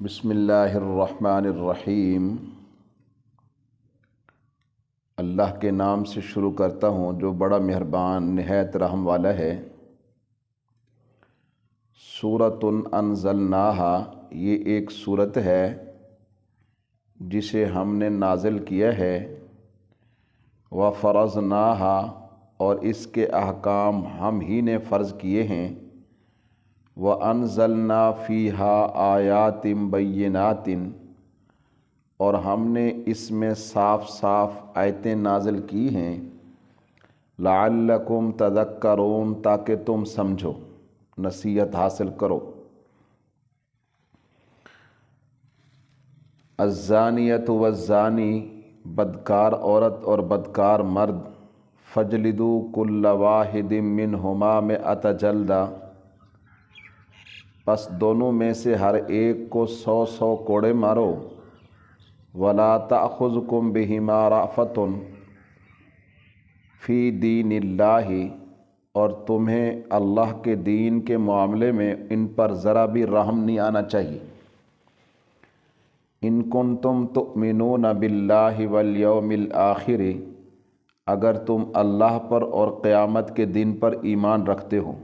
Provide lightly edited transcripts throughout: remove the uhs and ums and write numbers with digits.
بسم اللہ الرحمن الرحیم۔ اللہ کے نام سے شروع کرتا ہوں جو بڑا مہربان نہایت رحم والا ہے۔ سورۃ انزلناہا، یہ ایک سورت ہے جسے ہم نے نازل کیا ہے۔ وفرضناہا، اور اس کے احکام ہم ہی نے فرض کیے ہیں۔ وانزلنا فیہا آیات بینات، اور ہم نے اس میں صاف صاف آیتیں نازل کی ہیں۔ لعلکم تذکرون، تاکہ تم سمجھو، نصیحت حاصل کرو۔ الزانیۃ والزانی، بدکار عورت اور بدکار مرد، فجلدوا کل واحد منہما مئۃ جلدہ، پس دونوں میں سے ہر ایک کو 100 کوڑے مارو۔ ولا تأخذکم بہما رأفۃ فی دین اللہ، اور تمہیں اللہ کے دین کے معاملے میں ان پر ذرا بھی رحم نہیں آنا چاہیے۔ ان کنتم تؤمنون باللہ والیوم الآخر، اگر تم اللہ پر اور قیامت کے دن پر ایمان رکھتے ہو۔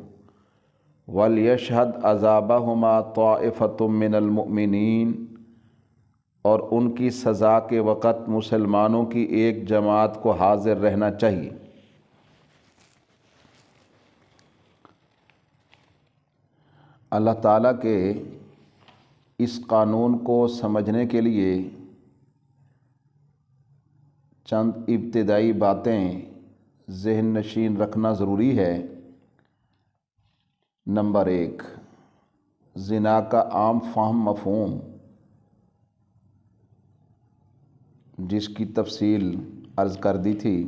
وَلْيَشْهَدْ عَذَابَهُمَا طَائِفَةٌ مِّنَ الْمُؤْمِنِينَ، اور ان کی سزا کے وقت مسلمانوں کی ایک جماعت کو حاضر رہنا چاہیے۔ اللہ تعالیٰ کے اس قانون کو سمجھنے کے لیے چند ابتدائی باتیں ذہن نشین رکھنا ضروری ہے۔ نمبر 1، زنا کا عام فہم مفہوم، جس کی تفصیل عرض کر دی تھی،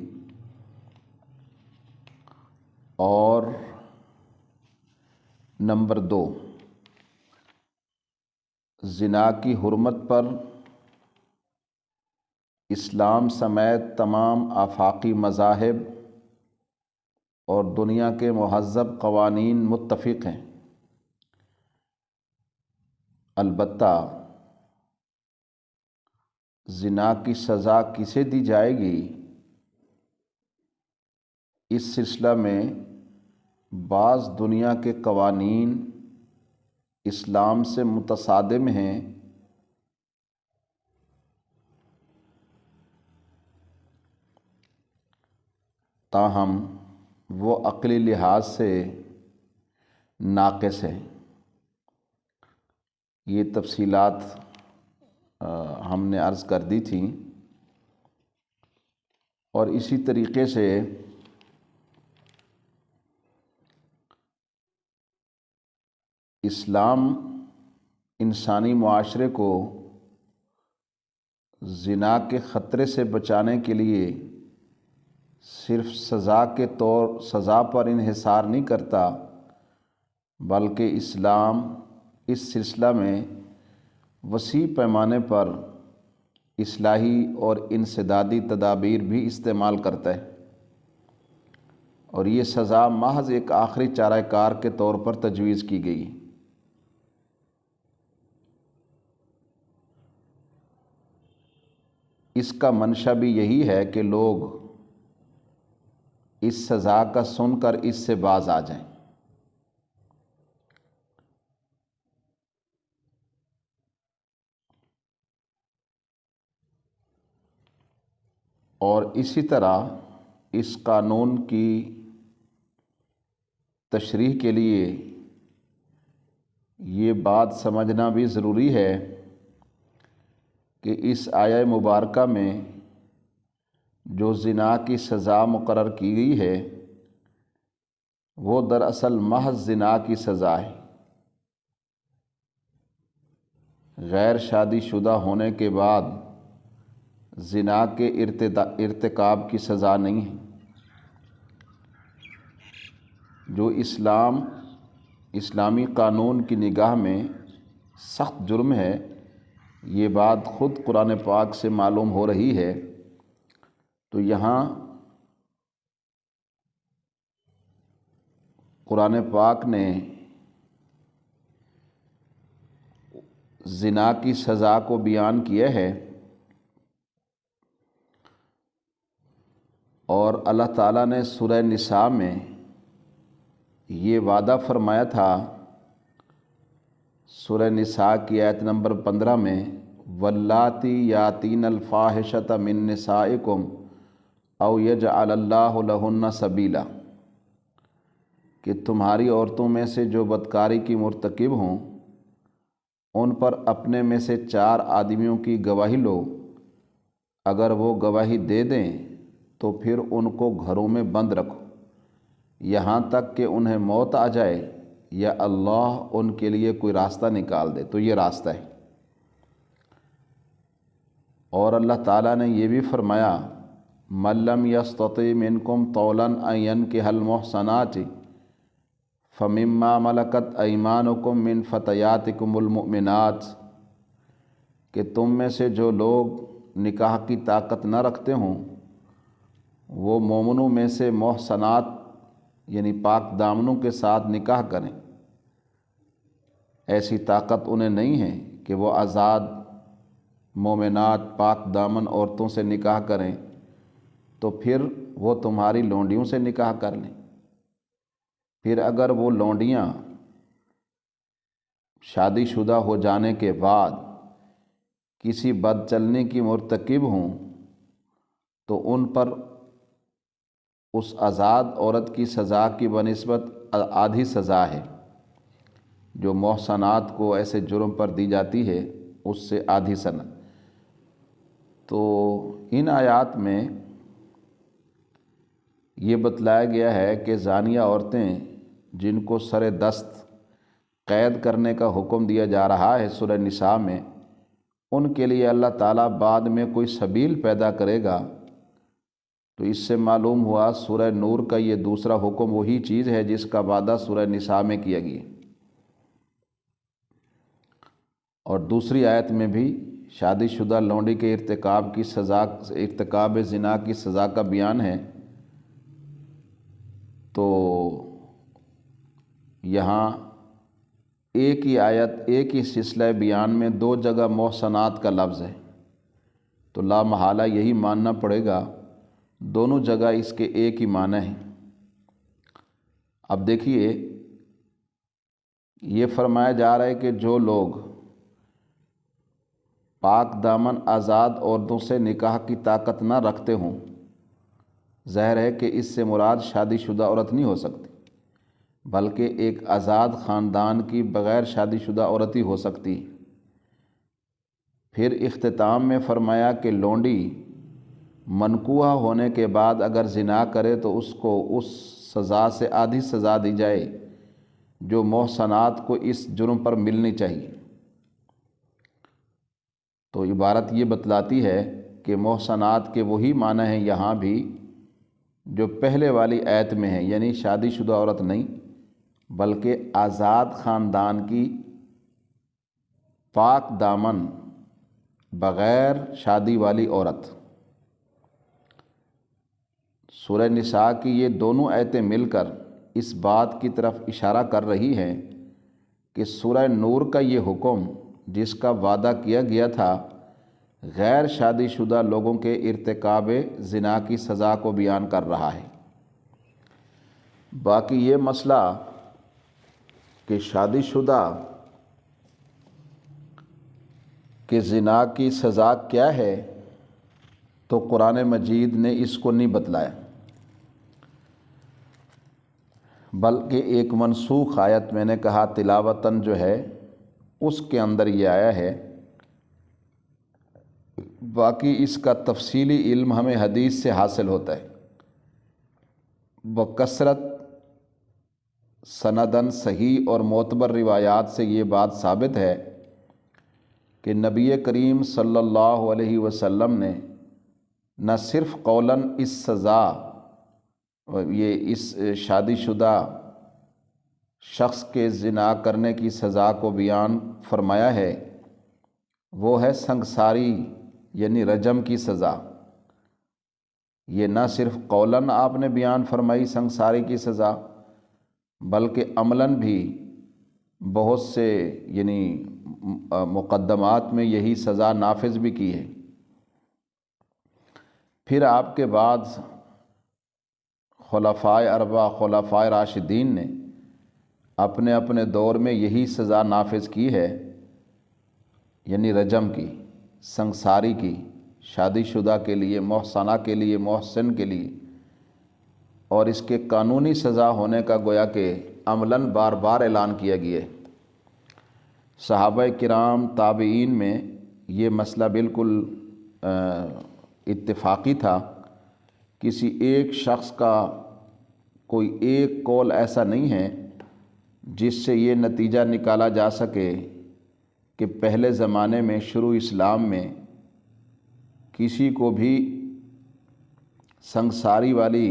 اور نمبر 2، زنا کی حرمت پر اسلام سمیت تمام آفاقی مذاہب اور دنیا کے مہذب قوانین متفق ہیں۔ البتہ زنا کی سزا کسے دی جائے گی، اس سلسلہ میں بعض دنیا کے قوانین اسلام سے متصادم ہیں، تاہم وہ عقلی لحاظ سے ناقص ہیں۔ یہ تفصیلات ہم نے عرض کر دی تھیں، اور اسی طریقے سے اسلام انسانی معاشرے کو زنا کے خطرے سے بچانے کے لیے صرف سزا پر انحصار نہیں کرتا، بلکہ اسلام اس سلسلہ میں وسیع پیمانے پر اصلاحی اور انسدادی تدابیر بھی استعمال کرتا ہے، اور یہ سزا محض ایک آخری چارہ کار کے طور پر تجویز کی گئی۔ اس کا منشا بھی یہی ہے کہ لوگ اس سزا کا سن کر اس سے باز آ جائیں۔ اور اسی طرح اس قانون کی تشریح کے لیے یہ بات سمجھنا بھی ضروری ہے کہ اس آیہ مبارکہ میں جو زنا کی سزا مقرر کی گئی ہے وہ دراصل محض زنا کی سزا ہے، غیر شادی شدہ ہونے کے بعد زنا کے ارتکاب کی سزا نہیں ہے۔ جو اسلامی قانون کی نگاہ میں سخت جرم ہے، یہ بات خود قرآن پاک سے معلوم ہو رہی ہے، تو یہاں قرآن پاک نے زنا کی سزا کو بیان کیا ہے، اور اللہ تعالیٰ نے سورہ نساء میں یہ وعدہ فرمایا تھا، سورہ نساء کی آیت نمبر 15 میں، واللاتی یاتین الفاحشۃ من نسائکم او یجعل اللہ لہن سبیلا، کہ تمہاری عورتوں میں سے جو بدکاری کی مرتکب ہوں ان پر اپنے میں سے 4 آدمیوں کی گواہی لو، اگر وہ گواہی دے دیں تو پھر ان کو گھروں میں بند رکھو یہاں تک کہ انہیں موت آ جائے یا اللہ ان کے لیے کوئی راستہ نکال دے۔ تو یہ راستہ ہے۔ اور اللہ تعالیٰ نے یہ بھی فرمایا، من لم یستطع منکم طولا ان ینکح المحصنات فمما ملکت ایمانکم من فتیاتکم المؤمنات، کہ تم میں سے جو لوگ نکاح کی طاقت نہ رکھتے ہوں وہ مومنوں میں سے محصنات یعنی پاک دامنوں کے ساتھ نکاح کریں۔ ایسی طاقت انہیں نہیں ہے کہ وہ آزاد مومنات پاک دامن عورتوں سے نکاح کریں، تو پھر وہ تمہاری لونڈیوں سے نکاح کر لیں۔ پھر اگر وہ لونڈیاں شادی شدہ ہو جانے کے بعد کسی بد چلنی کی مرتکب ہوں تو ان پر اس آزاد عورت کی سزا کی بنسبت آدھی سزا ہے، جو محصنات کو ایسے جرم پر دی جاتی ہے اس سے آدھی سزا۔ تو ان آیات میں یہ بتلایا گیا ہے کہ زانیہ عورتیں جن کو سر دست قید کرنے کا حکم دیا جا رہا ہے سورہ نساء میں، ان کے لیے اللہ تعالیٰ بعد میں کوئی سبیل پیدا کرے گا۔ تو اس سے معلوم ہوا سورہ نور کا یہ دوسرا حکم وہی چیز ہے جس کا وعدہ سورہ نساء میں کیا گیا، اور دوسری آیت میں بھی شادی شدہ لونڈی کے ارتکاب کی سزا، ارتکاب زنا کی سزا کا بیان ہے۔ تو یہاں ایک ہی آیت، ایک ہی سلسلہ بیان میں 2 جگہ محصنات کا لفظ ہے، تو لا محالہ یہی ماننا پڑے گا دونوں جگہ اس کے ایک ہی معنی ہیں۔ اب دیکھیے یہ فرمایا جا رہا ہے کہ جو لوگ پاک دامن آزاد عورتوں سے نکاح کی طاقت نہ رکھتے ہوں، ظاہر ہے کہ اس سے مراد شادی شدہ عورت نہیں ہو سکتی، بلکہ ایک آزاد خاندان کی بغیر شادی شدہ عورت ہی ہو سکتی۔ پھر اختتام میں فرمایا کہ لونڈی منکوحہ ہونے کے بعد اگر زنا کرے تو اس کو اس سزا سے آدھی سزا دی جائے جو محصنات کو اس جرم پر ملنی چاہیے۔ تو عبارت یہ بتلاتی ہے کہ محصنات کے وہی معنی ہیں یہاں بھی جو پہلے والی آیت میں ہیں، یعنی شادی شدہ عورت نہیں بلکہ آزاد خاندان کی پاک دامن بغیر شادی والی عورت۔ سورہ نساء کی یہ دونوں آیتیں مل کر اس بات کی طرف اشارہ کر رہی ہیں کہ سورہ نور کا یہ حکم جس کا وعدہ کیا گیا تھا غیر شادی شدہ لوگوں کے ارتکاب زنا کی سزا کو بیان کر رہا ہے۔ باقی یہ مسئلہ کہ شادی شدہ کہ زنا کی سزا کیا ہے، تو قرآن مجید نے اس کو نہیں بتلایا، بلکہ ایک منسوخ آیت میں نے کہا تلاوتاً جو ہے اس کے اندر یہ آیا ہے۔ باقی اس کا تفصیلی علم ہمیں حدیث سے حاصل ہوتا ہے، بکثرت سندن صحیح اور معتبر روایات سے یہ بات ثابت ہے کہ نبی کریم صلی اللہ علیہ وسلم نے نہ صرف قولاً اس سزا، یہ اس شادی شدہ شخص کے زنا کرنے کی سزا کو بیان فرمایا ہے، وہ ہے سنگساری یعنی رجم کی سزا۔ یہ نہ صرف قولاً آپ نے بیان فرمائی سنگساری کی سزا، بلکہ عملاً بھی بہت سے یعنی مقدمات میں یہی سزا نافذ بھی کی ہے۔ پھر آپ کے بعد خلفائے اربعہ، خلفائے راشدین نے اپنے اپنے دور میں یہی سزا نافذ کی ہے، یعنی رجم کی، سنگساری کی، شادی شدہ کے لیے، محصنہ کے لیے، محسن کے لیے، اور اس کے قانونی سزا ہونے کا گویا کہ عملاً بار بار اعلان کیا گیا ہے۔ صحابہ کرام، تابعین میں یہ مسئلہ بالکل اتفاقی تھا، کسی ایک شخص کا کوئی ایک قول ایسا نہیں ہے جس سے یہ نتیجہ نکالا جا سکے کہ پہلے زمانے میں شروع اسلام میں کسی کو بھی سنگساری والی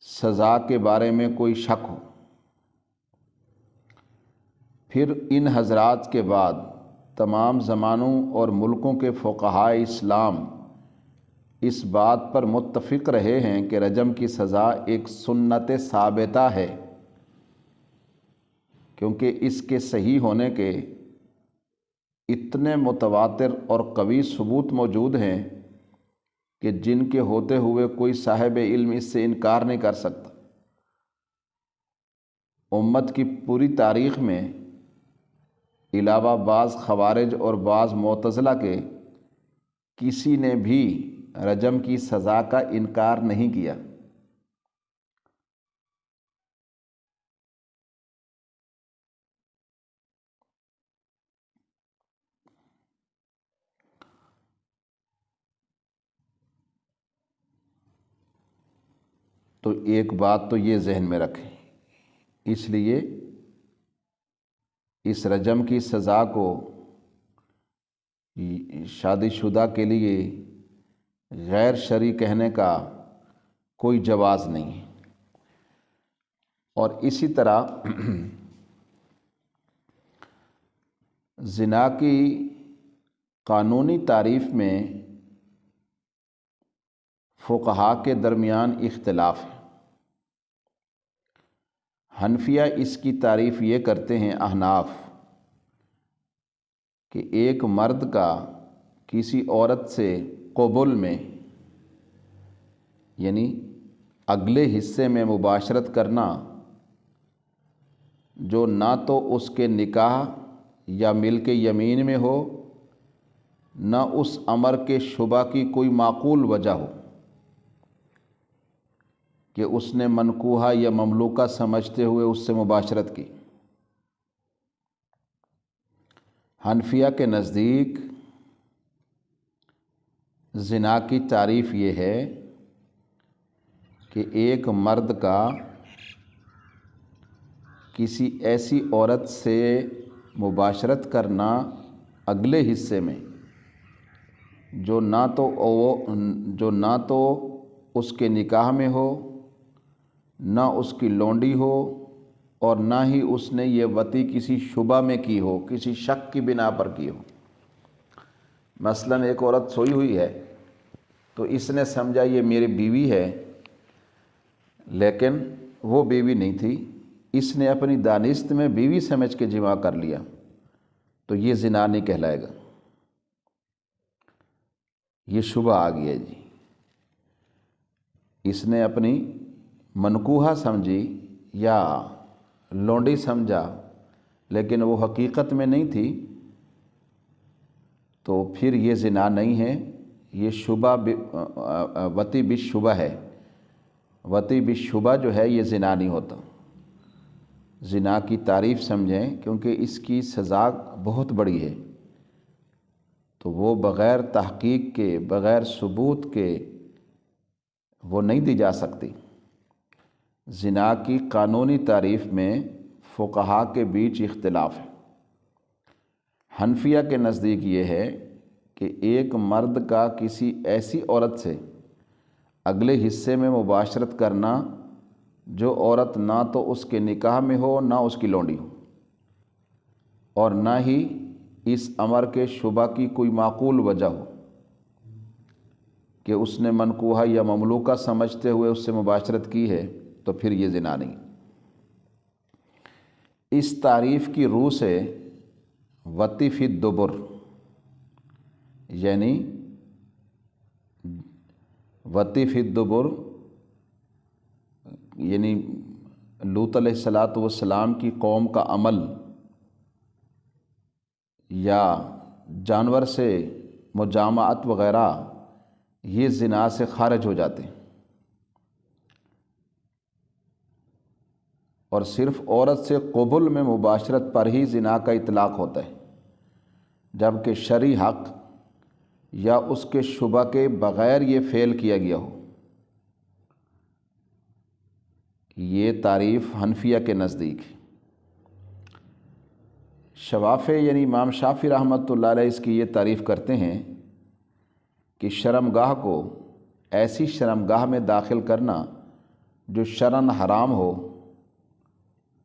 سزا کے بارے میں کوئی شک ہو۔ پھر ان حضرات کے بعد تمام زمانوں اور ملکوں کے فقہائے اسلام اس بات پر متفق رہے ہیں کہ رجم کی سزا ایک سنت ثابتہ ہے، کیونکہ اس کے صحیح ہونے کے اتنے متواتر اور قوی ثبوت موجود ہیں کہ جن کے ہوتے ہوئے کوئی صاحب علم اس سے انکار نہیں کر سکتا۔ امت کی پوری تاریخ میں علاوہ بعض خوارج اور بعض معتزلہ کے کسی نے بھی رجم کی سزا کا انکار نہیں کیا۔ تو ایک بات تو یہ ذہن میں رکھیں، اس لیے اس رجم کی سزا کو شادی شدہ کے لیے غیر شرعی کہنے کا کوئی جواز نہیں ہے۔ اور اسی طرح زنا کی قانونی تعریف میں فقہا کے درمیان اختلاف ہے۔ حنفیہ اس کی تعریف یہ کرتے ہیں، احناف، کہ ایک مرد کا کسی عورت سے قبول میں، یعنی اگلے حصے میں مباشرت کرنا، جو نہ تو اس کے نکاح یا ملک یمین میں ہو، نہ اس امر کے شبہ کی کوئی معقول وجہ ہو کہ اس نے منکوحہ یا مملوکہ سمجھتے ہوئے اس سے مباشرت کی۔ حنفیہ کے نزدیک زنا کی تعریف یہ ہے کہ ایک مرد کا کسی ایسی عورت سے مباشرت کرنا اگلے حصے میں جو نہ تو اس کے نکاح میں ہو، نہ اس کی لونڈی ہو، اور نہ ہی اس نے یہ وطی کسی شبہ میں کی ہو، کسی شک کی بنا پر کی ہو۔ مثلاً ایک عورت سوئی ہوئی ہے تو اس نے سمجھا یہ میری بیوی ہے، لیکن وہ بیوی نہیں تھی، اس نے اپنی دانست میں بیوی سمجھ کے جماع کر لیا، تو یہ زنا نہیں کہلائے گا، یہ شبہ آ گیا جی۔ اس نے اپنی منکوحہ سمجھی یا لونڈی سمجھا، لیکن وہ حقیقت میں نہیں تھی، تو پھر یہ زنا نہیں ہے، یہ شبہ وطی بالشبہ ہے۔ وطی بالشبہ جو ہے یہ زنا نہیں ہوتا۔ زنا کی تعریف سمجھیں، کیونکہ اس کی سزا بہت بڑی ہے، تو وہ بغیر تحقیق کے، بغیر ثبوت کے وہ نہیں دی جا سکتی۔ زنا کی قانونی تعریف میں فقہا کے بیچ اختلاف ہے۔ حنفیہ کے نزدیک یہ ہے کہ ایک مرد کا کسی ایسی عورت سے اگلے حصے میں مباشرت کرنا جو عورت نہ تو اس کے نکاح میں ہو، نہ اس کی لونڈی ہو، اور نہ ہی اس امر کے شبہ کی کوئی معقول وجہ ہو کہ اس نے منکوحہ یا مملوکہ سمجھتے ہوئے اس سے مباشرت کی ہے، تو پھر یہ زنا نہیں۔ اس تعریف کی روح سے وتی فی الدبر، یعنی وتی فی الدبر یعنی لوط علیہ الصلاۃ والسلام کی قوم کا عمل یا جانور سے مجامعت وغیرہ یہ زنا سے خارج ہو جاتے ہیں، اور صرف عورت سے قبل میں مباشرت پر ہی زنا کا اطلاق ہوتا ہے، جبکہ شرعی حق یا اس کے شبہ کے بغیر یہ فعل کیا گیا ہو۔ یہ تعریف حنفیہ کے نزدیک ہے۔ شوافع یعنی امام شافعی رحمۃ اللہ علیہ اس کی یہ تعریف کرتے ہیں کہ شرمگاہ کو ایسی شرمگاہ میں داخل کرنا جو شرعاً حرام ہو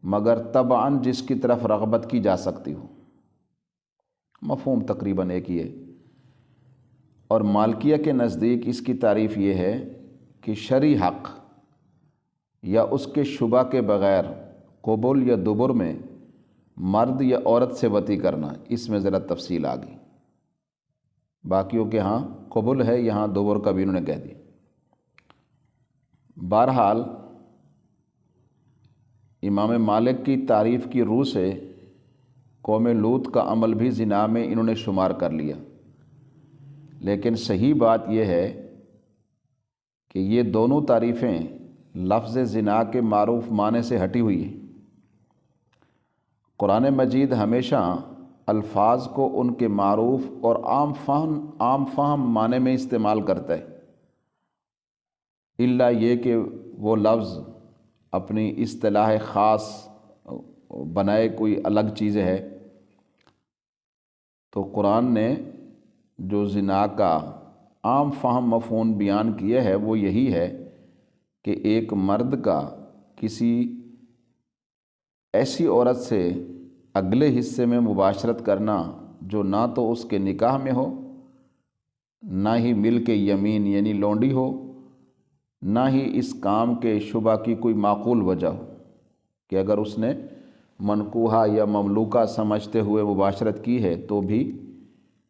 مگر طبعاً جس کی طرف رغبت کی جا سکتی ہو، مفہوم تقریباً ایک ہی ہے۔ اور مالکیہ کے نزدیک اس کی تعریف یہ ہے کہ شرعی حق یا اس کے شبہ کے بغیر قبل یا دبر میں مرد یا عورت سے وطی کرنا، اس میں ذرا تفصیل آ گئی، باقیوں کے ہاں قبل ہے، یہاں دبر کا بھی انہوں نے کہہ دیا۔ بہرحال امام مالک کی تعریف کی روح سے قوم لوط کا عمل بھی زنا میں انہوں نے شمار کر لیا، لیکن صحیح بات یہ ہے کہ یہ دونوں تعریفیں لفظ زنا کے معروف معنی سے ہٹی ہوئی ہیں۔ قرآن مجید ہمیشہ الفاظ کو ان کے معروف اور عام فہم معنی میں استعمال کرتا ہے، الا یہ کہ وہ لفظ اپنی اصطلاح خاص بنائے کوئی الگ چیز ہے۔ تو قرآن نے جو زنا کا عام فہم مفہوم بیان کیا ہے وہ یہی ہے کہ ایک مرد کا کسی ایسی عورت سے اگلے حصے میں مباشرت کرنا جو نہ تو اس کے نکاح میں ہو، نہ ہی ملک یمین یعنی لونڈی ہو، نہ ہی اس کام کے شبہ کی کوئی معقول وجہ ہو کہ اگر اس نے منکوحہ یا مملوکہ سمجھتے ہوئے مباشرت کی ہے تو بھی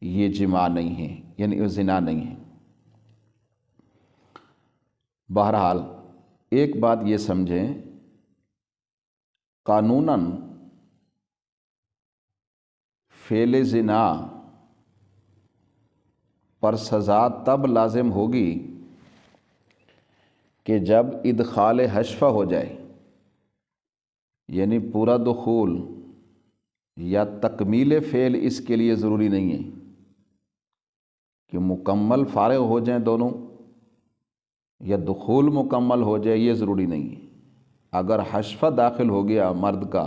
یہ جماع نہیں ہے، یعنی زنا نہیں ہے۔ بہرحال ایک بات یہ سمجھیں، قانوناً فعل زنا پر سزا تب لازم ہوگی کہ جب ادخال حشفہ ہو جائے، یعنی پورا دخول یا تکمیل فعل اس کے لیے ضروری نہیں ہے کہ مکمل فارغ ہو جائیں دونوں یا دخول مکمل ہو جائے، یہ ضروری نہیں ہے۔ اگر حشفہ داخل ہو گیا مرد کا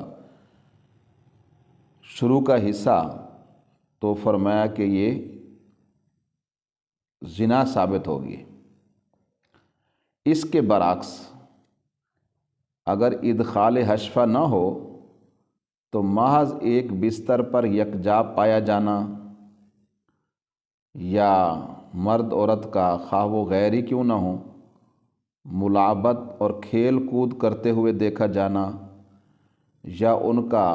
شروع کا حصہ تو فرمایا کہ یہ زنا ثابت ہو گئی۔ اس کے برعکس اگر ادخال حشفہ نہ ہو تو محض ایک بستر پر یکجا پایا جانا یا مرد عورت کا خواہ وہ غیر ہی کیوں نہ ہو ملاعبت اور کھیل کود کرتے ہوئے دیکھا جانا یا ان کا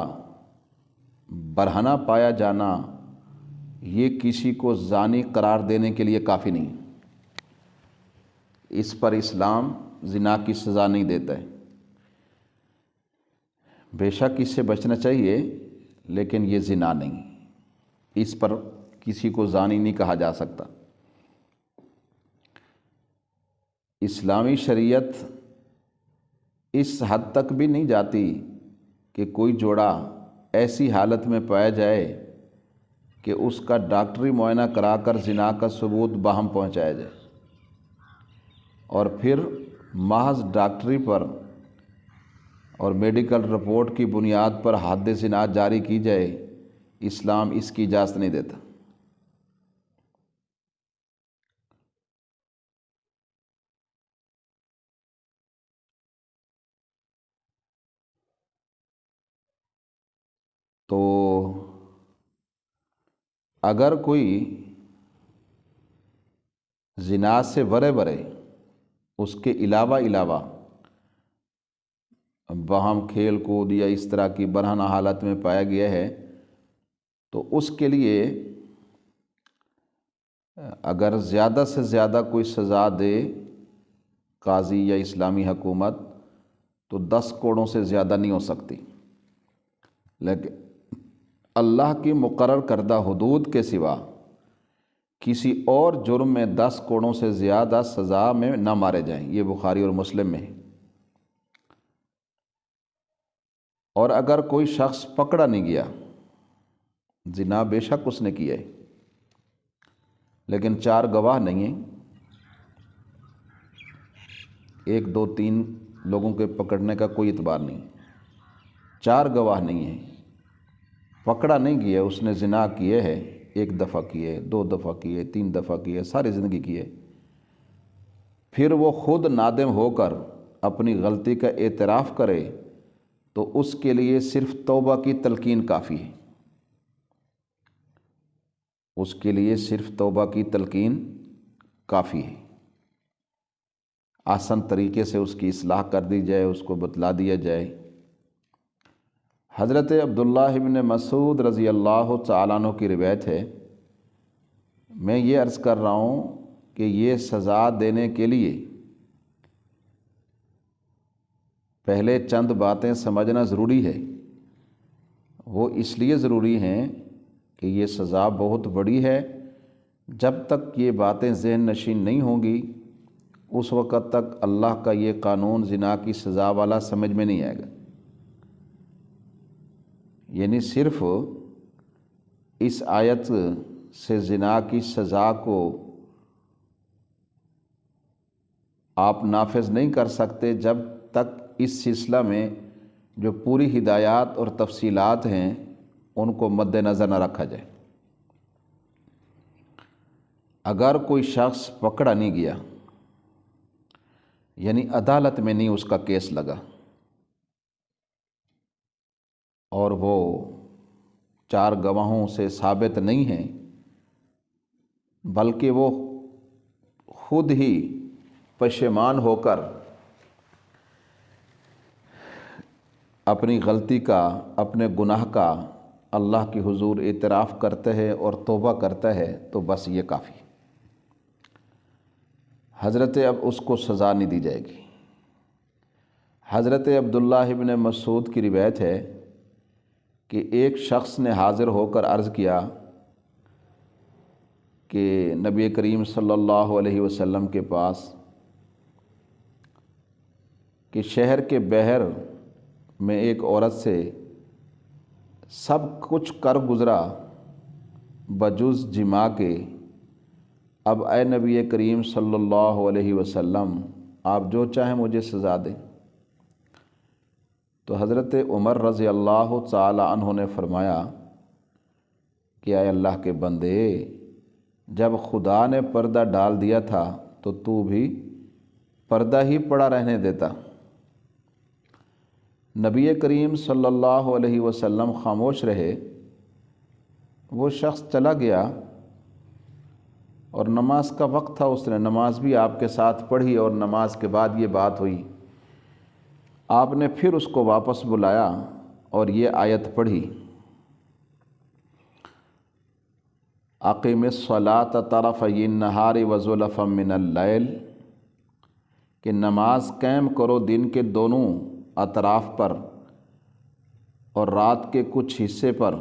برہنہ پایا جانا، یہ کسی کو زانی قرار دینے کے لیے کافی نہیں۔ اس پر اسلام زنا کی سزا نہیں دیتا ہے۔ بے شک اس سے بچنا چاہیے، لیکن یہ زنا نہیں، اس پر کسی کو زانی نہیں کہا جا سکتا۔ اسلامی شریعت اس حد تک بھی نہیں جاتی کہ کوئی جوڑا ایسی حالت میں پایا جائے کہ اس کا ڈاکٹری معائنہ کرا کر زنا کا ثبوت باہم پہنچایا جائے اور پھر محض ڈاکٹری پر اور میڈیکل رپورٹ کی بنیاد پر حد زنا جاری کی جائے۔ اسلام اس کی اجازت نہیں دیتا۔ تو اگر کوئی زنا سے ورے اس کے علاوہ باہم کھیل کود یا اس طرح کی برہنہ حالت میں پایا گیا ہے تو اس کے لیے اگر زیادہ سے زیادہ کوئی سزا دے قاضی یا اسلامی حکومت تو 10 کوڑوں سے زیادہ نہیں ہو سکتی، لیکن اللہ کی مقرر کردہ حدود کے سوا کسی اور جرم میں 10 کوڑوں سے زیادہ سزا میں نہ مارے جائیں۔ یہ بخاری اور مسلم میں ہے۔ اور اگر کوئی شخص پکڑا نہیں گیا، زنا بے شک اس نے کیا ہے لیکن 4 گواہ نہیں ہیں، 1 2 3 لوگوں کے پکڑنے کا کوئی اعتبار نہیں، 4 گواہ نہیں ہیں، پکڑا نہیں گیا، اس نے زنا کیے ہے، 1 دفعہ کیے، 2 دفعہ کیے، 3 دفعہ کیے، ساری زندگی کیے، پھر وہ خود نادم ہو کر اپنی غلطی کا اعتراف کرے تو اس کے لیے صرف توبہ کی تلقین کافی ہے، اس کے لیے صرف توبہ کی تلقین کافی ہے، آسان طریقے سے اس کی اصلاح کر دی جائے، اس کو بتلا دیا جائے۔ حضرت عبداللہ ابن مسعود رضی اللہ تعالیٰ عنہ کی روایت ہے، میں یہ عرض کر رہا ہوں کہ یہ سزا دینے کے لیے پہلے چند باتیں سمجھنا ضروری ہے۔ وہ اس لیے ضروری ہیں کہ یہ سزا بہت بڑی ہے، جب تک یہ باتیں ذہن نشین نہیں ہوں گی اس وقت تک اللہ کا یہ قانون زنا کی سزا والا سمجھ میں نہیں آئے گا۔ یعنی صرف اس آیت سے زنا کی سزا کو آپ نافذ نہیں کر سکتے جب تک اس سلسلہ میں جو پوری ہدایات اور تفصیلات ہیں ان کو مد نظر نہ رکھا جائے۔ اگر کوئی شخص پکڑا نہیں گیا، یعنی عدالت میں نہیں اس کا کیس لگا، اور وہ 4 گواہوں سے ثابت نہیں ہیں، بلکہ وہ خود ہی پشیمان ہو کر اپنی غلطی کا، اپنے گناہ کا اللہ کے حضور اعتراف کرتا ہے اور توبہ کرتا ہے تو بس یہ کافی ہے۔ حضرت اب اس کو سزا نہیں دی جائے گی۔ حضرت عبداللہ ابن مسعود کی روایت ہے کہ ایک شخص نے حاضر ہو کر عرض کیا کہ نبی کریم صلی اللہ علیہ وسلم کے پاس کہ شہر کے بحر میں ایک عورت سے سب کچھ کر گزرا بجز جما کے، اب اے نبی کریم صلی اللہ علیہ وسلم آپ جو چاہیں مجھے سزا دیں۔ تو حضرت عمر رضی اللہ تعالی عنہ نے فرمایا کہ اے اللہ کے بندے، جب خدا نے پردہ ڈال دیا تھا تو بھی پردہ ہی پڑا رہنے دیتا۔ نبی کریم صلی اللہ علیہ وسلم خاموش رہے، وہ شخص چلا گیا اور نماز کا وقت تھا، اس نے نماز بھی آپ کے ساتھ پڑھی اور نماز کے بعد یہ بات ہوئی۔ آپ نے پھر اس کو واپس بلایا اور یہ آیت پڑھی، اقیم الصلاۃ طرفی النہار وزلفا من اللیل، کہ نماز قائم کرو دن کے دونوں اطراف پر اور رات کے کچھ حصے پر،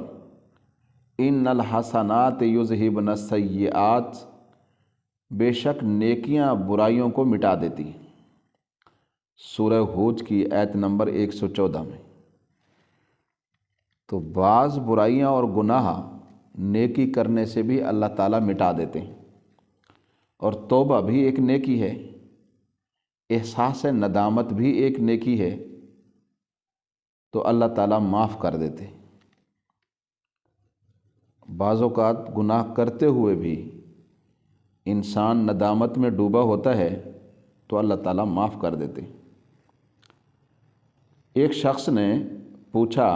ان الحسنات یذہبن السیئات، بے شک نیکیاں برائیوں کو مٹا دیتی ہیں۔ سورہ حج کی آیت نمبر 114 میں۔ تو بعض برائیاں اور گناہ نیکی کرنے سے بھی اللہ تعالیٰ مٹا دیتے ہیں، اور توبہ بھی ایک نیکی ہے، احساس ندامت بھی ایک نیکی ہے، تو اللہ تعالیٰ معاف کر دیتے ہیں۔ بعض اوقات گناہ کرتے ہوئے بھی انسان ندامت میں ڈوبا ہوتا ہے تو اللہ تعالیٰ معاف کر دیتے ہیں۔ ایک شخص نے پوچھا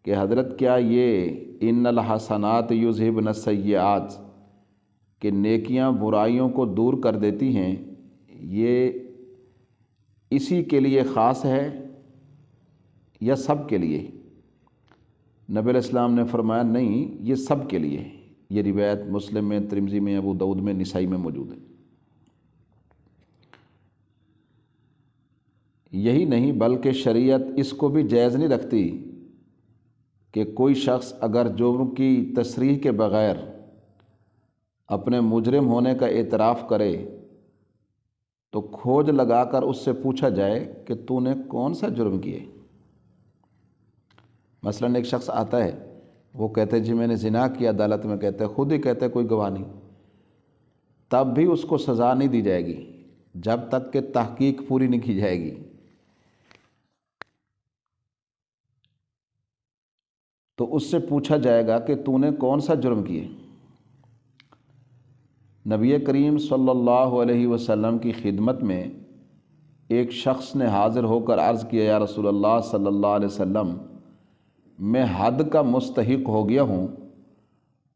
کہ حضرت کیا یہ ان الحسنات یذہبن السیئات کہ نیکیاں برائیوں کو دور کر دیتی ہیں، یہ اسی کے لیے خاص ہے یا سب کے لیے؟ نبی علیہ السلام نے فرمایا نہیں، یہ سب کے لیے ہے۔ یہ روایت مسلم میں، ترمذی میں، ابو داؤد میں، نسائی میں موجود ہے۔ یہی نہیں بلکہ شریعت اس کو بھی جائز نہیں رکھتی کہ کوئی شخص اگر جرم کی تصریح کے بغیر اپنے مجرم ہونے کا اعتراف کرے تو کھوج لگا کر اس سے پوچھا جائے کہ تو نے کون سا جرم کیے۔ مثلاً ایک شخص آتا ہے، وہ کہتے جی میں نے زنا کیا، عدالت میں کہتے خود ہی کہتے کوئی گواہ نہیں، تب بھی اس کو سزا نہیں دی جائے گی جب تک کہ تحقیق پوری نہیں کی جائے گی۔ تو اس سے پوچھا جائے گا کہ تو نے کون سا جرم کیے۔ نبی کریم صلی اللہ علیہ وسلم کی خدمت میں ایک شخص نے حاضر ہو کر عرض کیا، یا رسول اللہ صلی اللہ علیہ وسلم، میں حد کا مستحق ہو گیا ہوں،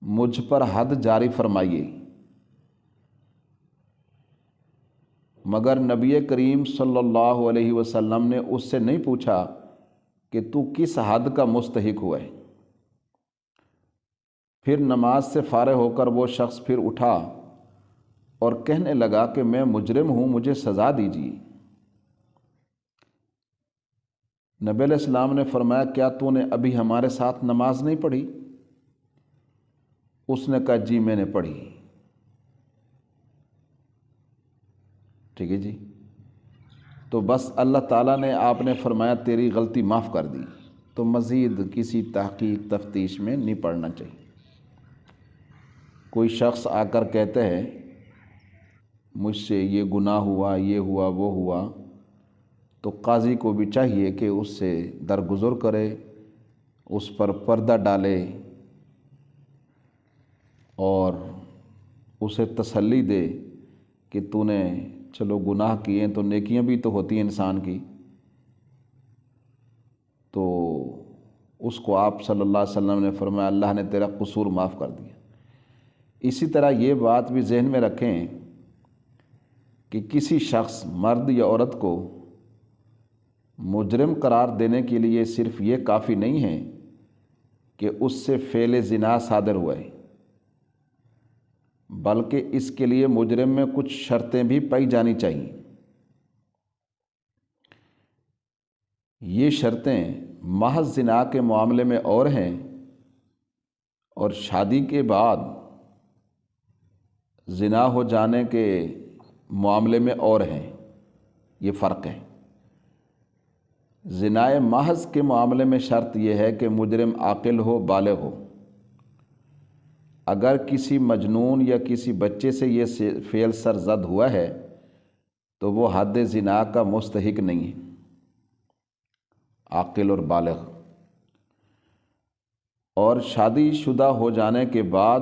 مجھ پر حد جاری فرمائیے۔ مگر نبی کریم صلی اللہ علیہ وسلم نے اس سے نہیں پوچھا کہ تو کس حد کا مستحق ہوا ہے۔ پھر نماز سے فارغ ہو کر وہ شخص پھر اٹھا اور کہنے لگا کہ میں مجرم ہوں، مجھے سزا دیجیے۔ نبی علیہ السلام نے فرمایا کیا تو نے ابھی ہمارے ساتھ نماز نہیں پڑھی؟ اس نے کہا جی میں نے پڑھی۔ ٹھیک ہے جی، تو بس اللہ تعالیٰ نے آپ نے فرمایا تیری غلطی معاف کر دی، تو مزید کسی تحقیق تفتیش میں نہیں پڑنا چاہیے۔ کوئی شخص آ کر کہتے ہیں مجھ سے یہ گناہ ہوا، یہ ہوا، وہ ہوا، تو قاضی کو بھی چاہیے کہ اس سے درگزر کرے، اس پر پردہ ڈالے اور اسے تسلی دے کہ تو نے چلو گناہ کیے تو نیکیاں بھی تو ہوتی ہیں انسان کی، تو اس کو آپ صلی اللہ علیہ وسلم نے فرمایا اللہ نے تیرا قصور معاف کر دیا۔ اسی طرح یہ بات بھی ذہن میں رکھیں کہ کسی شخص مرد یا عورت کو مجرم قرار دینے کے لیے صرف یہ کافی نہیں ہے کہ اس سے فعل زنا صادر ہوا ہے، بلکہ اس کے لیے مجرم میں کچھ شرطیں بھی پائی جانی چاہیے۔ یہ شرطیں محض زنا کے معاملے میں اور ہیں اور شادی کے بعد زنا ہو جانے کے معاملے میں اور ہیں، یہ فرق ہے۔ زنا محض کے معاملے میں شرط یہ ہے کہ مجرم عاقل ہو، بالغ ہو۔ اگر کسی مجنون یا کسی بچے سے یہ فعل سرزد ہوا ہے تو وہ حد زنا کا مستحق نہیں ہے، عاقل اور بالغ۔ اور شادی شدہ ہو جانے کے بعد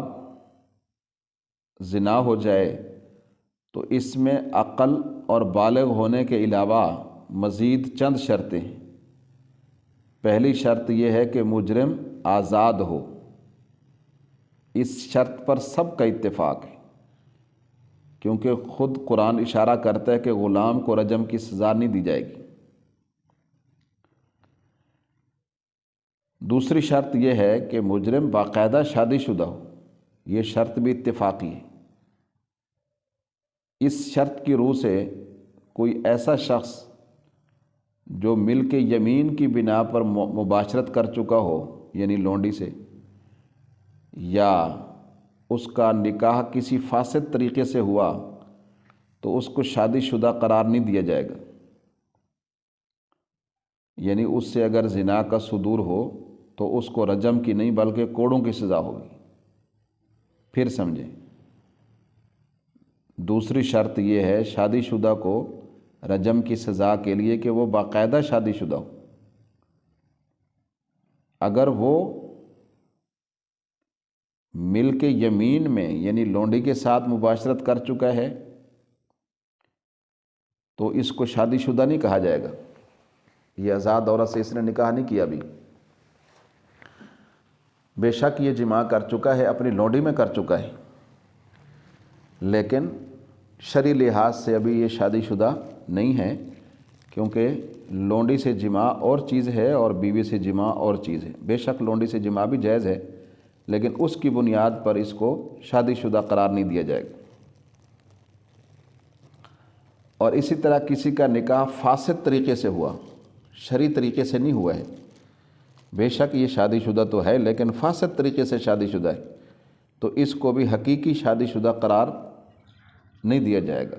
زنا ہو جائے تو اس میں عقل اور بالغ ہونے کے علاوہ مزید چند شرطیں ہیں۔ پہلی شرط یہ ہے کہ مجرم آزاد ہو۔ اس شرط پر سب کا اتفاق ہے، کیونکہ خود قرآن اشارہ کرتا ہے کہ غلام کو رجم کی سزا نہیں دی جائے گی۔ دوسری شرط یہ ہے کہ مجرم باقاعدہ شادی شدہ ہو، یہ شرط بھی اتفاقی ہے۔ اس شرط کی روح سے کوئی ایسا شخص جو مل کے یمین کی بنا پر مباشرت کر چکا ہو، یعنی لونڈی سے، یا اس کا نکاح کسی فاسد طریقے سے ہوا تو اس کو شادی شدہ قرار نہیں دیا جائے گا۔ یعنی اس سے اگر زنا کا صدور ہو تو اس کو رجم کی نہیں بلکہ کوڑوں کی سزا ہوگی۔ پھر سمجھیں، دوسری شرط یہ ہے شادی شدہ کو رجم کی سزا کے لیے کہ وہ باقاعدہ شادی شدہ ہو۔ اگر وہ مل کے یمین میں یعنی لونڈی کے ساتھ مباشرت کر چکا ہے تو اس کو شادی شدہ نہیں کہا جائے گا، یہ آزاد عورت سے اس نے نکاح نہیں کیا ابھی۔ بے شک یہ جماع کر چکا ہے، اپنی لونڈی میں کر چکا ہے، لیکن شرعی لحاظ سے ابھی یہ شادی شدہ نہیں ہے، کیونکہ لونڈی سے جماع اور چیز ہے اور بیوی سے جماع اور چیز ہے۔ بے شک لونڈی سے جماع بھی جائز ہے، لیکن اس کی بنیاد پر اس کو شادی شدہ قرار نہیں دیا جائے گا۔ اور اسی طرح کسی کا نکاح فاسد طریقے سے ہوا، شرعی طریقے سے نہیں ہوا ہے، بے شک یہ شادی شدہ تو ہے لیکن فاسد طریقے سے شادی شدہ ہے، تو اس کو بھی حقیقی شادی شدہ قرار نہیں دیا جائے گا۔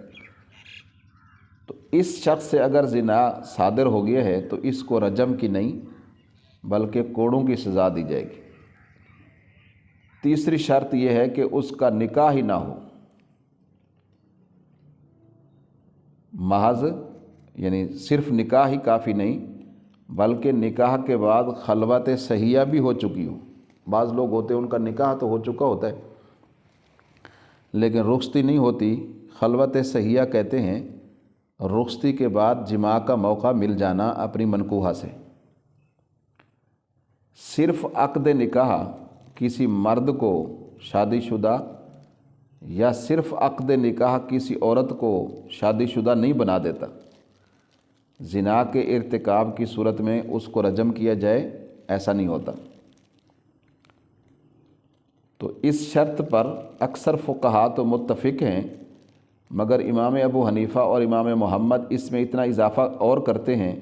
تو اس شخص سے اگر زنا صادر ہو گیا ہے تو اس کو رجم کی نہیں بلکہ کوڑوں کی سزا دی جائے گی۔ تیسری شرط یہ ہے کہ اس کا نکاح ہی نہ ہو، محض یعنی صرف نکاح ہی کافی نہیں بلکہ نکاح کے بعد خلوت صحیحہ بھی ہو چکی ہو۔ بعض لوگ ہوتے ہیں ان کا نکاح تو ہو چکا ہوتا ہے لیکن رخصتی نہیں ہوتی، خلوت صحیحہ کہتے ہیں رخصتی کے بعد جماع کا موقع مل جانا اپنی منکوحہ سے۔ صرف عقد نکاح کسی مرد کو شادی شدہ یا صرف عقد نکاح کسی عورت کو شادی شدہ نہیں بنا دیتا۔ زنا کے ارتکاب کی صورت میں اس کو رجم کیا جائے ایسا نہیں ہوتا۔ تو اس شرط پر اکثر فقہاء تو متفق ہیں، مگر امام ابو حنیفہ اور امام محمد اس میں اتنا اضافہ اور کرتے ہیں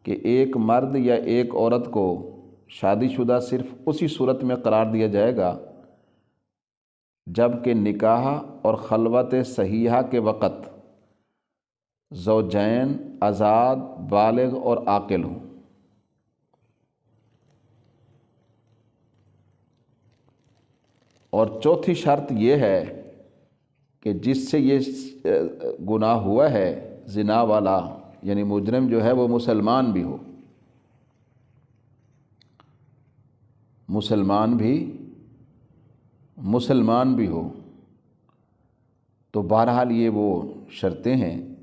کہ ایک مرد یا ایک عورت کو شادی شدہ صرف اسی صورت میں قرار دیا جائے گا جب کہ نکاح اور خلوت صحیحہ کے وقت زوجین آزاد، بالغ اور عاقل ہوں۔ اور چوتھی شرط یہ ہے کہ جس سے یہ گناہ ہوا ہے زنا والا یعنی مجرم جو ہے وہ مسلمان بھی ہو، مسلمان بھی ہو۔ تو بہرحال یہ وہ شرطیں ہیں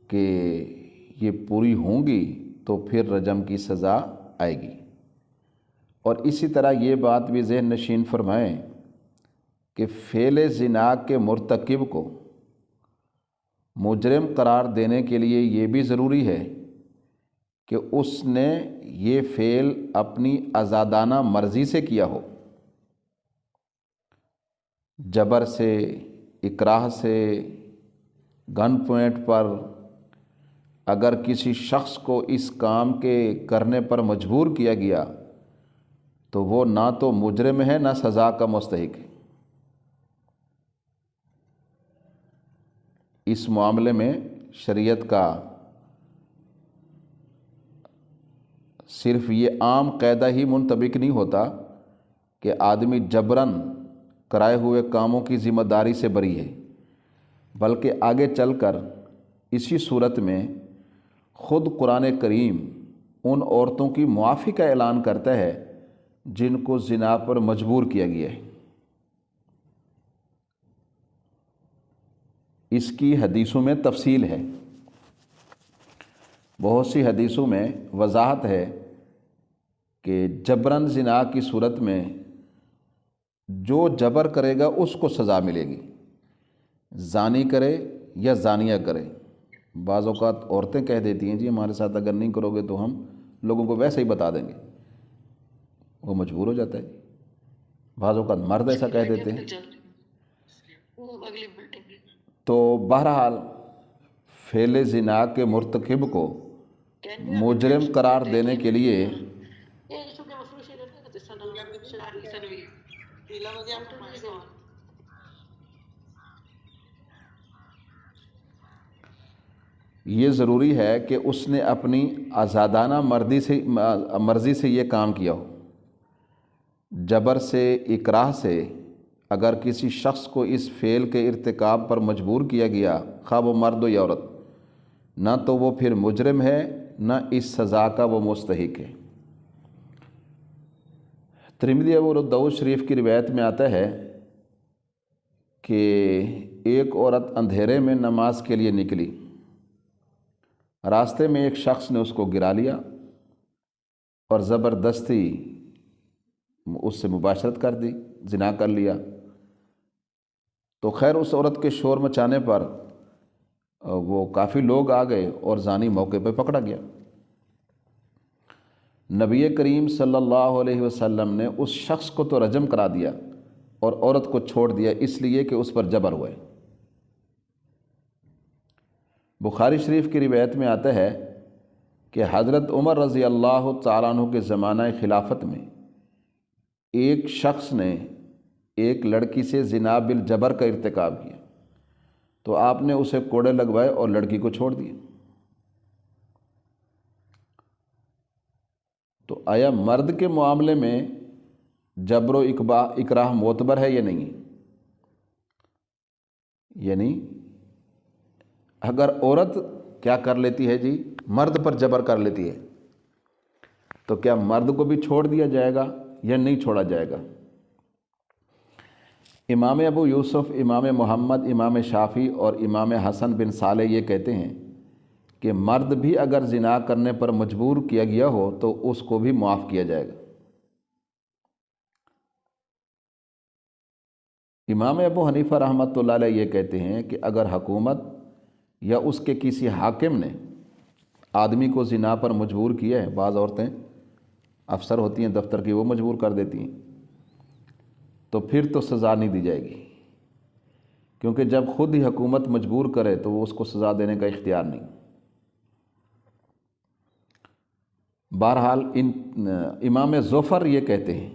کہ یہ پوری ہوں گی تو پھر رجم کی سزا آئے گی۔ اور اسی طرح یہ بات بھی ذہن نشین فرمائیں کہ فعل زنا کے مرتکب کو مجرم قرار دینے کے لیے یہ بھی ضروری ہے کہ اس نے یہ فعل اپنی آزادانہ مرضی سے کیا ہو، جبر سے، اکراہ سے، گن پوائنٹ پر۔ اگر کسی شخص کو اس کام کے کرنے پر مجبور کیا گیا تو وہ نہ تو مجرم ہے نہ سزا کا مستحق ہے۔ اس معاملے میں شریعت کا صرف یہ عام قاعدہ ہی منطبق نہیں ہوتا کہ آدمی جبراً کرائے ہوئے کاموں کی ذمہ داری سے بری ہے، بلکہ آگے چل کر اسی صورت میں خود قرآن کریم ان عورتوں کی معافی کا اعلان کرتا ہے جن کو زنا پر مجبور کیا گیا ہے۔ اس کی حدیثوں میں تفصیل ہے، بہت سی حدیثوں میں وضاحت ہے کہ جبراً زنا کی صورت میں جو جبر کرے گا اس کو سزا ملے گی، زانی کرے یا زانیہ کرے۔ بعض اوقات عورتیں کہہ دیتی ہیں جی ہمارے ساتھ اگر نہیں کرو گے تو ہم لوگوں کو ویسے ہی بتا دیں گے، وہ مجبور ہو جاتا ہے۔ بعض اوقات مرد ایسا کہہ دیتے ہیں۔ تو بہرحال فعل زنا کے مرتکب کو مجرم قرار دینے کے لیے یہ ضروری ہے کہ اس نے اپنی آزادانہ مرضی سے یہ کام کیا ہو۔ جبر سے، اکراہ سے اگر کسی شخص کو اس فعل کے ارتکاب پر مجبور کیا گیا، خواہ وہ مرد ہو یا عورت، نہ تو وہ پھر مجرم ہے نہ اس سزا کا وہ مستحق ہے۔ ترمذی ابو داؤد شریف کی روایت میں آتا ہے کہ ایک عورت اندھیرے میں نماز کے لیے نکلی، راستے میں ایک شخص نے اس کو گرا لیا اور زبردستی اس سے مباشرت کر دی، زنا کر لیا۔ تو خیر اس عورت کے شور مچانے پر وہ کافی لوگ آ گئے اور زانی موقع پہ پکڑا گیا۔ نبی کریم صلی اللہ علیہ وسلم نے اس شخص کو تو رجم کرا دیا اور عورت کو چھوڑ دیا، اس لیے کہ اس پر جبر ہوئے۔ بخاری شریف کی روایت میں آتا ہے کہ حضرت عمر رضی اللہ تعالیٰ عنہ کے زمانہ خلافت میں ایک شخص نے ایک لڑکی سے زنا بالجبر کا ارتکاب کیا، تو آپ نے اسے کوڑے لگوائے اور لڑکی کو چھوڑ دیا۔ تو آیا مرد کے معاملے میں جبر و اکراہ معتبر ہے یا نہیں؟ یعنی اگر عورت کیا کر لیتی ہے جی، مرد پر جبر کر لیتی ہے، تو کیا مرد کو بھی چھوڑ دیا جائے گا یا نہیں چھوڑا جائے گا؟ امام ابو یوسف، امام محمد، امام شافعی اور امام حسن بن صالح یہ کہتے ہیں کہ مرد بھی اگر زنا کرنے پر مجبور کیا گیا ہو تو اس کو بھی معاف کیا جائے گا۔ امام ابو حنیفہ رحمۃ اللہ علیہ یہ کہتے ہیں کہ اگر حکومت یا اس کے کسی حاکم نے آدمی کو زنا پر مجبور کیا ہے، بعض عورتیں افسر ہوتی ہیں دفتر کی، وہ مجبور کر دیتی ہیں، تو پھر تو سزا نہیں دی جائے گی، کیونکہ جب خود ہی حکومت مجبور کرے تو وہ اس کو سزا دینے کا اختیار نہیں۔ بہرحال امام ظفر یہ کہتے ہیں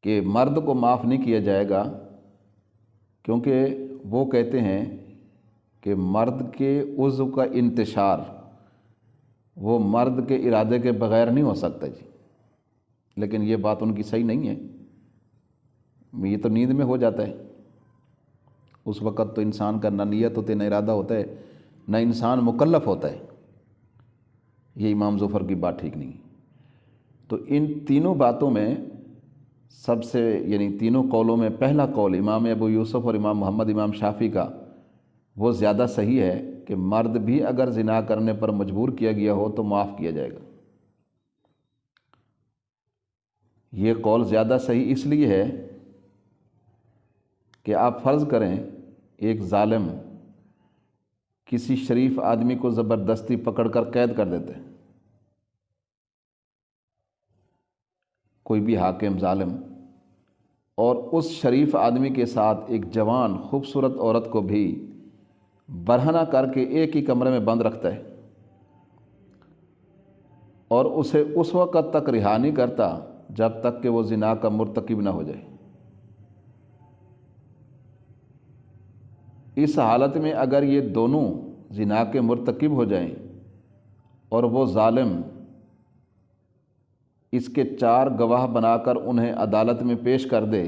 کہ مرد کو معاف نہیں کیا جائے گا، کیونکہ وہ کہتے ہیں کہ مرد کے عضو کا انتشار وہ مرد کے ارادے کے بغیر نہیں ہو سکتا جی، لیکن یہ بات ان کی صحیح نہیں ہے، یہ تو نیند میں ہو جاتا ہے، اس وقت تو انسان کا نہ نیت ہوتی نہ ارادہ ہوتا ہے، نہ انسان مکلف ہوتا ہے، یہ امام ظفر کی بات ٹھیک نہیں۔ تو ان تینوں باتوں میں سب سے یعنی تینوں قولوں میں پہلا قول امام ابو یوسف اور امام محمد امام شافعی کا وہ زیادہ صحیح ہے کہ مرد بھی اگر زنا کرنے پر مجبور کیا گیا ہو تو معاف کیا جائے گا۔ یہ قول زیادہ صحیح اس لیے ہے کہ آپ فرض کریں ایک ظالم کسی شریف آدمی کو زبردستی پکڑ کر قید کر دیتے ہیں، کوئی بھی حاکم ظالم، اور اس شریف آدمی کے ساتھ ایک جوان خوبصورت عورت کو بھی برہنہ کر کے ایک ہی کمرے میں بند رکھتا ہے اور اسے اس وقت تک رہا نہیں کرتا جب تک کہ وہ زنا کا مرتکب نہ ہو جائے۔ اس حالت میں اگر یہ دونوں زنا کے مرتکب ہو جائیں اور وہ ظالم اس کے 4 گواہ بنا کر انہیں عدالت میں پیش کر دے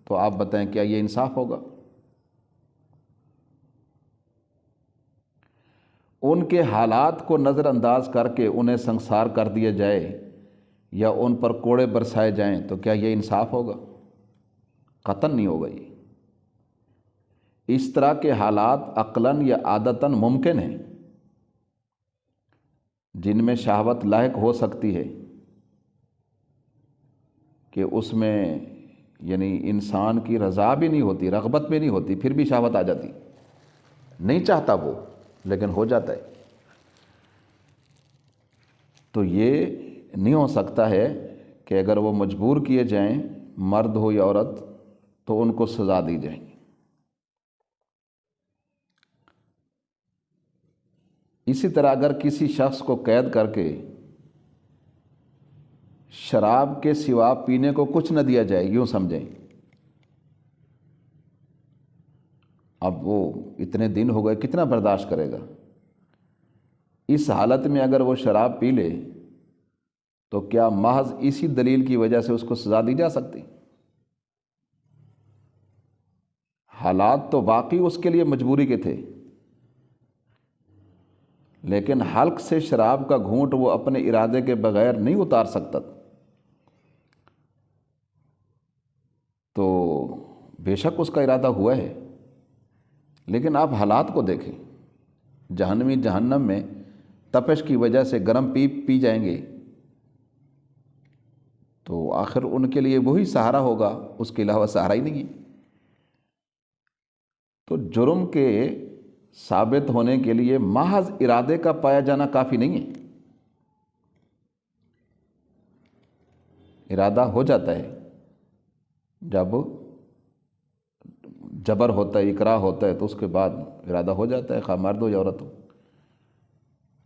تو آپ بتائیں کیا یہ انصاف ہوگا؟ ان کے حالات کو نظر انداز کر کے انہیں سنسار کر دیا جائے یا ان پر کوڑے برسائے جائیں تو کیا یہ انصاف ہوگا؟ قطعاً نہیں ہوگا۔ یہ اس طرح کے حالات عقلاً یا عادتاً ممکن ہیں جن میں شہوت لاحق ہو سکتی ہے کہ اس میں یعنی انسان کی رضا بھی نہیں ہوتی، رغبت بھی نہیں ہوتی، پھر بھی شہوت آ جاتی، نہیں چاہتا وہ لیکن ہو جاتا ہے۔ تو یہ نہیں ہو سکتا ہے کہ اگر وہ مجبور کیے جائیں مرد ہو یا عورت تو ان کو سزا دی جائے۔ اسی طرح اگر کسی شخص کو قید کر کے شراب کے سوا پینے کو کچھ نہ دیا جائے، یوں سمجھیں، اب وہ اتنے دن ہو گئے کتنا برداشت کرے گا؟ اس حالت میں اگر وہ شراب پی لے تو کیا محض اسی دلیل کی وجہ سے اس کو سزا دی جا سکتی؟ حالات تو واقعی اس کے لیے مجبوری کے تھے، لیکن حلق سے شراب کا گھونٹ وہ اپنے ارادے کے بغیر نہیں اتار سکتا، تو بے شک اس کا ارادہ ہوا ہے، لیکن آپ حالات کو دیکھیں، جہنمی جہنم میں تپش کی وجہ سے گرم پی جائیں گے تو آخر ان کے لیے وہی سہارا ہوگا، اس کے علاوہ سہارا ہی نہیں ہے۔ تو جرم کے ثابت ہونے کے لیے محض ارادے کا پایا جانا کافی نہیں ہے۔ ارادہ ہو جاتا ہے جب جبر ہوتا ہے، اکراہ ہوتا ہے، تو اس کے بعد ارادہ ہو جاتا ہے، خواہ مرد ہو یا عورت ہو۔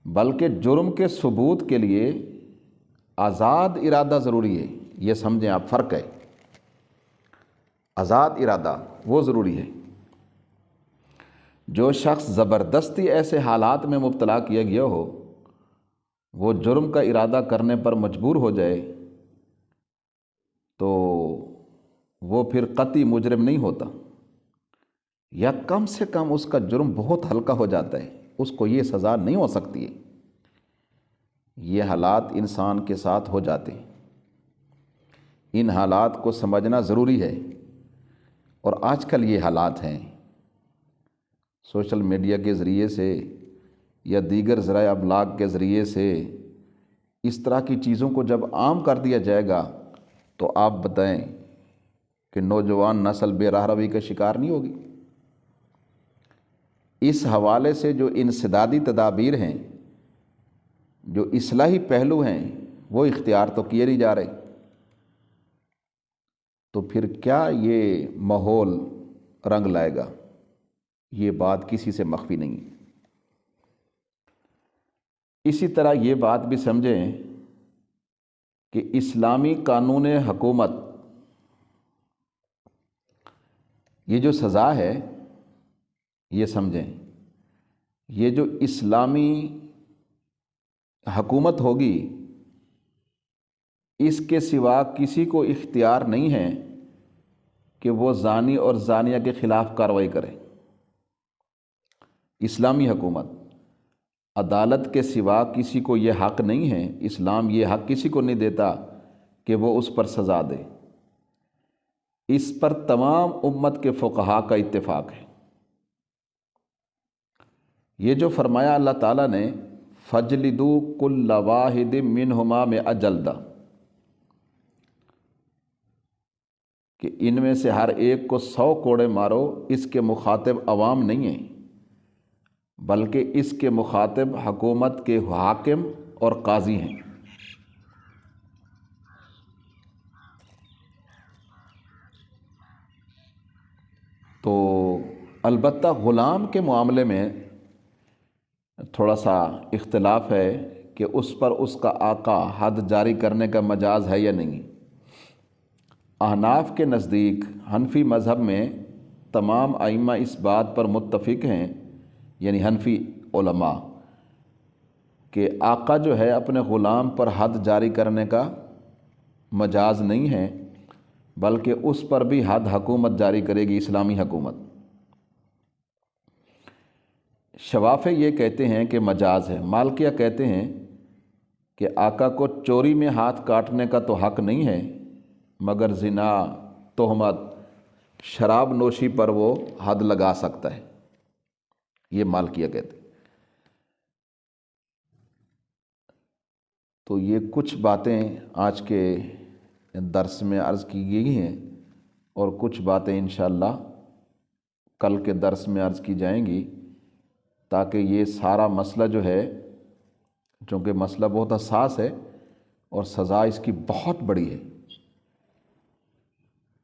بلکہ جرم کے ثبوت کے لیے آزاد ارادہ ضروری ہے، یہ سمجھیں آپ، فرق ہے۔ آزاد ارادہ وہ ضروری ہے۔ جو شخص زبردستی ایسے حالات میں مبتلا کیا گیا ہو، وہ جرم کا ارادہ کرنے پر مجبور ہو جائے تو وہ پھر قطعی مجرم نہیں ہوتا، یا کم سے کم اس کا جرم بہت ہلکا ہو جاتا ہے، اس کو یہ سزا نہیں ہو سکتی ہے۔ یہ حالات انسان کے ساتھ ہو جاتے ہیں، ان حالات کو سمجھنا ضروری ہے۔ اور آج کل یہ حالات ہیں، سوشل میڈیا کے ذریعے سے یا دیگر ذرائع ابلاغ کے ذریعے سے اس طرح کی چیزوں کو جب عام کر دیا جائے گا تو آپ بتائیں کہ نوجوان نسل بے راہ روی کا شکار نہیں ہوگی؟ اس حوالے سے جو انسدادی تدابیر ہیں، جو اصلاحی پہلو ہیں، وہ اختیار تو کیے نہیں جا رہے، تو پھر کیا یہ ماحول رنگ لائے گا؟ یہ بات کسی سے مخفی نہیں۔ اسی طرح یہ بات بھی سمجھیں کہ اسلامی قانون حکومت، یہ جو سزا ہے، یہ سمجھیں، یہ جو اسلامی حکومت ہوگی، اس کے سوا کسی کو اختیار نہیں ہے کہ وہ زانی اور زانیہ کے خلاف کارروائی کرے۔ اسلامی حکومت، عدالت کے سوا کسی کو یہ حق نہیں ہے، اسلام یہ حق کسی کو نہیں دیتا کہ وہ اس پر سزا دے۔ اس پر تمام امت کے فقہاء کا اتفاق ہے۔ یہ جو فرمایا اللہ تعالیٰ نے فَجْلِدُوا كُلَّ وَاحِدٍ مِّنْهُمَا مِئَةَ جلدہ، کہ ان میں سے ہر ایک کو 100 کوڑے مارو، اس کے مخاطب عوام نہیں ہیں، بلکہ اس کے مخاطب حکومت کے حاکم اور قاضی ہیں۔ تو البتہ غلام کے معاملے میں تھوڑا سا اختلاف ہے کہ اس پر اس کا آقا حد جاری کرنے کا مجاز ہے یا نہیں۔ احناف کے نزدیک، حنفی مذہب میں تمام ائمہ اس بات پر متفق ہیں، یعنی حنفی علماء، کہ آقا جو ہے اپنے غلام پر حد جاری کرنے کا مجاز نہیں ہے، بلکہ اس پر بھی حد حکومت جاری کرے گی، اسلامی حکومت۔ شوافع یہ کہتے ہیں کہ مجاز ہے، مالکیہ کہتے ہیں کہ آقا کو چوری میں ہاتھ کاٹنے کا تو حق نہیں ہے، مگر زنا، تہمت، شراب نوشی پر وہ حد لگا سکتا ہے، یہ مالکیہ کہتے ہیں۔ تو یہ کچھ باتیں آج کے درس میں عرض کی گئی ہیں، اور کچھ باتیں انشاءاللہ کل کے درس میں عرض کی جائیں گی، تاکہ یہ سارا مسئلہ جو ہے، چونکہ مسئلہ بہت حساس ہے اور سزا اس کی بہت بڑی ہے،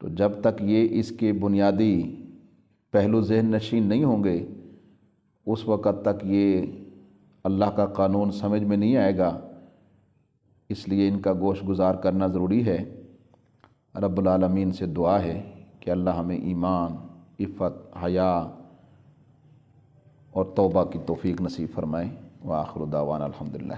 تو جب تک یہ اس کے بنیادی پہلو ذہن نشین نہیں ہوں گے، اس وقت تک یہ اللہ کا قانون سمجھ میں نہیں آئے گا۔ اس لیے ان کا گوش گزار کرنا ضروری ہے۔ رب العالمین سے دعا ہے کہ اللہ ہمیں ایمان، عفت، حیا اور توبہ کی توفیق نصیب فرمائے۔ وآخر دعوانا الحمدللہ۔